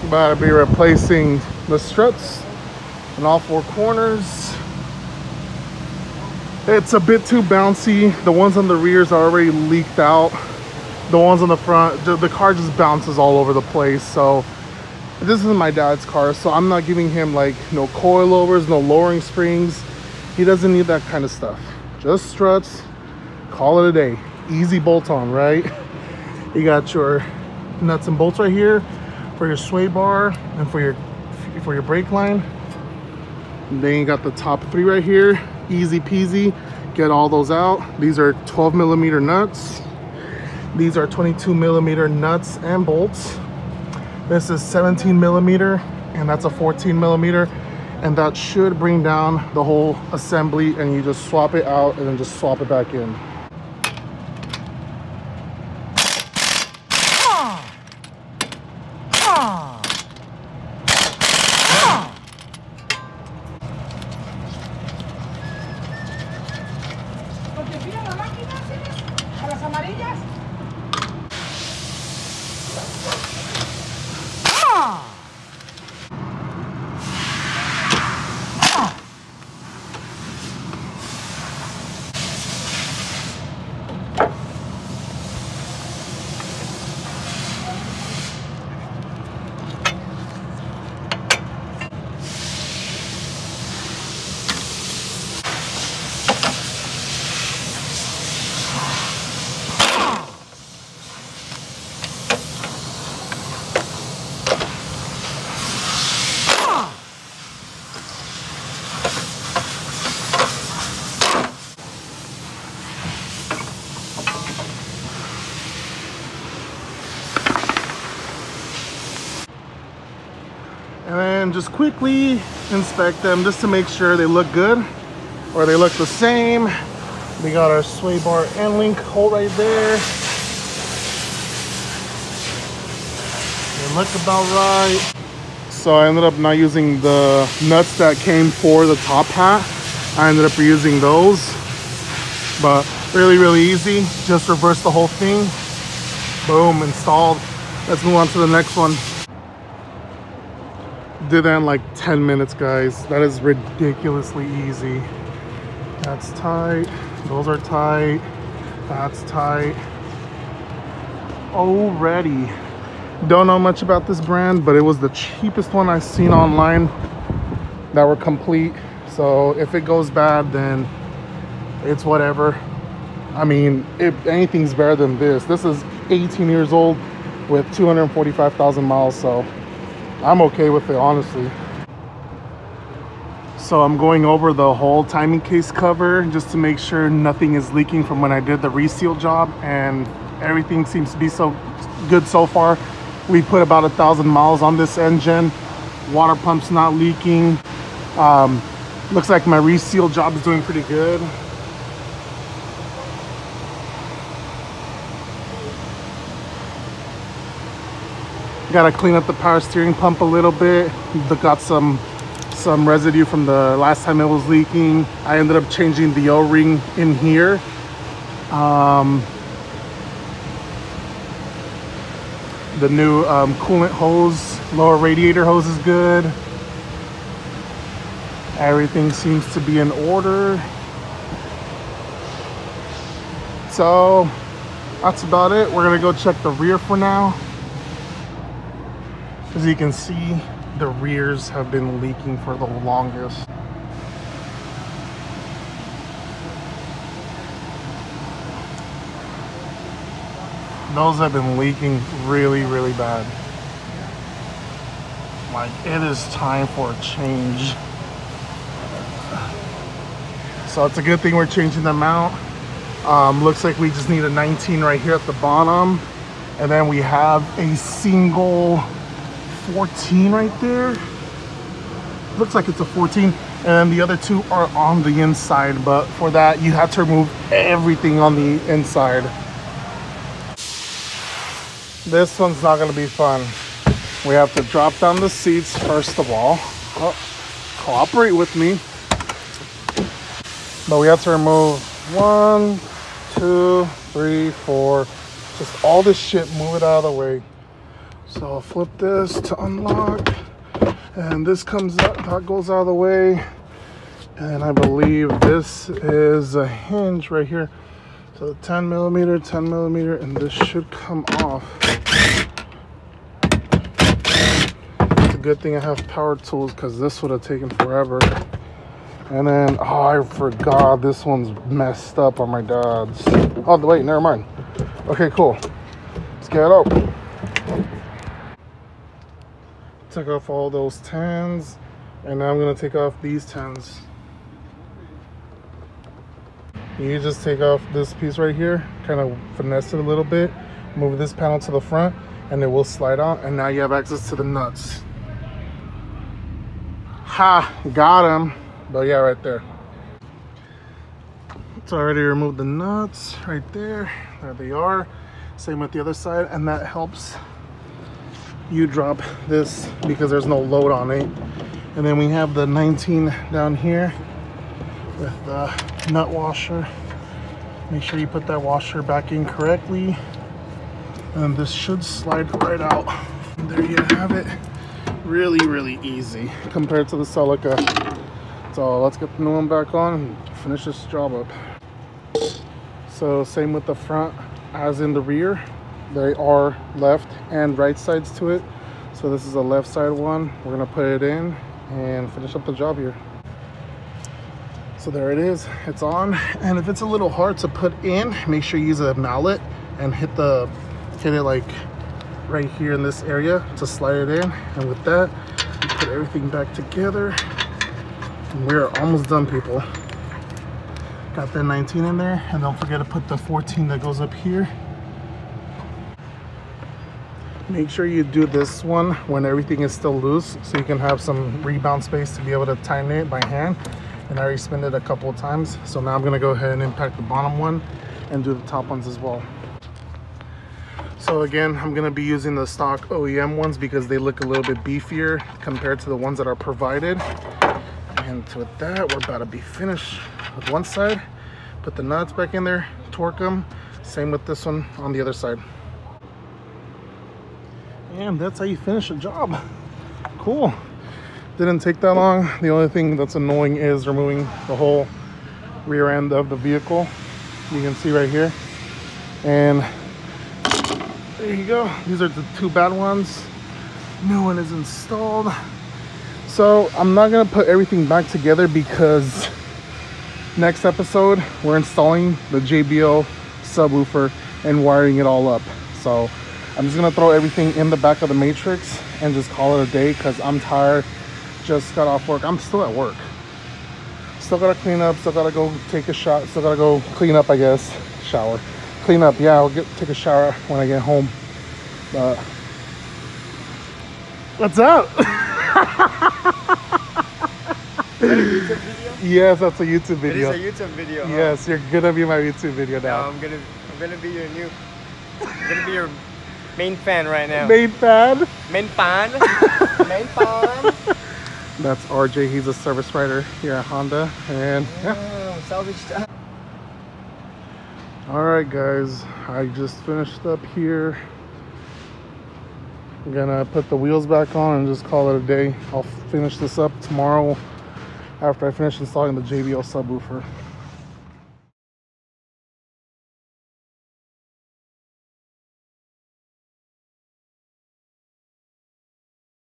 About to be replacing the struts in all four corners. It's a bit too bouncy. The ones on the rears are already leaked out. The ones on the front, the car just bounces all over the place. So this is my dad's car, so I'm not giving him like no coilovers, no lowering springs. He doesn't need that kind of stuff. Just struts, call it a day. Easy bolt on, right? You got your nuts and bolts right here for your sway bar and for your brake line. And then you got the top three right here. Easy peasy, get all those out. These are 12mm nuts. These are 22mm nuts and bolts. This is 17mm, and that's a 14mm, and that should bring down the whole assembly, and you just swap it out and then just swap it back in. And then just quickly inspect them just to make sure they look good or they look the same. We got our sway bar end link hole right there. They look about right. So I ended up not using the nuts that came for the top hat. I ended up reusing those, but really easy. Just reverse the whole thing. Boom, installed. Let's move on to the next one. Did that in like 10 minutes, guys. That is ridiculously easy. That's tight. Those are tight. That's tight. Already. Don't know much about this brand, but it was the cheapest one I've seen online that were complete. So if it goes bad, then it's whatever. I mean, if anything's better than this. This is 18 years old with 245,000 miles, so I'm okay with it, honestly. So I'm going over the whole timing case cover just to make sure nothing is leaking from when I did the reseal job, and everything seems to be so good so far. We put about 1,000 miles on this engine. Water pump's not leaking. Looks like my reseal job is doing pretty good. Gotta clean up the power steering pump a little bit. Got some residue from the last time it was leaking. I ended up changing the O-ring in here. The new coolant hose, lower radiator hose is good. Everything seems to be in order. So that's about it. We're gonna go check the rear for now. As you can see, the rears have been leaking for the longest. Those have been leaking really bad. Like, it is time for a change. So it's a good thing we're changing them out. Looks like we just need a 19 right here at the bottom. And then we have a single 14 right there. Looks like it's a 14, and then the other two are on the inside, but for that you have to remove everything on the inside. This one's not going to be fun. We have to drop down the seats first of all. Oh, cooperate with me. But we have to remove 1, 2, 3, 4. Just all this shit, move it out of the way. So I'll flip this to unlock, and this comes up, that goes out of the way. And I believe this is a hinge right here. So 10 millimeter, and this should come off. It's a good thing I have power tools because this would have taken forever. And then, oh, I forgot this one's messed up on my dad's. Oh, wait, never mind. Okay, cool. Let's get it out. Took off all those 10s, and now I'm gonna take off these 10s. You just take off this piece right here, kind of finesse it a little bit, move this panel to the front, and it will slide out, and now you have access to the nuts. Ha, got him. But yeah, right there. It's already removed the nuts right there. There they are. Same with the other side, and that helps you drop this because there's no load on it. And then we have the 19 down here with the nut washer. Make sure you put that washer back in correctly, and this should slide right out. And there you have it. Really easy compared to the Celica. So let's get the new one back on and finish this job up. So same with the front as in the rear. There are left and right sides to it. So this is a left side one. We're gonna put it in and finish up the job here. So there it is, it's on. And if it's a little hard to put in, make sure you use a mallet and hit it like right here in this area to slide it in. And with that, you put everything back together. And we're almost done, people. Got that 19 in there, and don't forget to put the 14 that goes up here. Make sure you do this one when everything is still loose, so you can have some rebound space to be able to tighten it by hand. And I already spun it a couple of times, so now I'm gonna go ahead and impact the bottom one and do the top ones as well. So again, I'm gonna be using the stock OEM ones because they look a little bit beefier compared to the ones that are provided. And with that, we're about to be finished with one side. Put the nuts back in there, torque them. Same with this one on the other side. And that's how you finish a job. Cool. Didn't take that long. The only thing that's annoying is removing the whole rear end of the vehicle. You can see right here. And there you go. These are the two bad ones. New one is installed. So I'm not gonna put everything back together because next episode we're installing the JBL subwoofer and wiring it all up. So I'm just gonna throw everything in the back of the Matrix and just call it a day because I'm tired. Just got off work. I'm still at work. Still gotta clean up, still gotta go take a shot, still gotta go clean up, I guess. Shower. Clean up, yeah, I'll take a shower when I get home. But what's up? Is that a YouTube video? Yes, that's a YouTube video. It is a YouTube video. Huh? Yes, you're gonna be my YouTube video now. No, I'm gonna be your main fan right now. Main fan? Main fan. Main fan. That's RJ. He's a service writer here at Honda, and yeah. Salvage stuff. All right, guys. I just finished up here. I'm gonna put the wheels back on and just call it a day. I'll finish this up tomorrow after I finish installing the JBL subwoofer.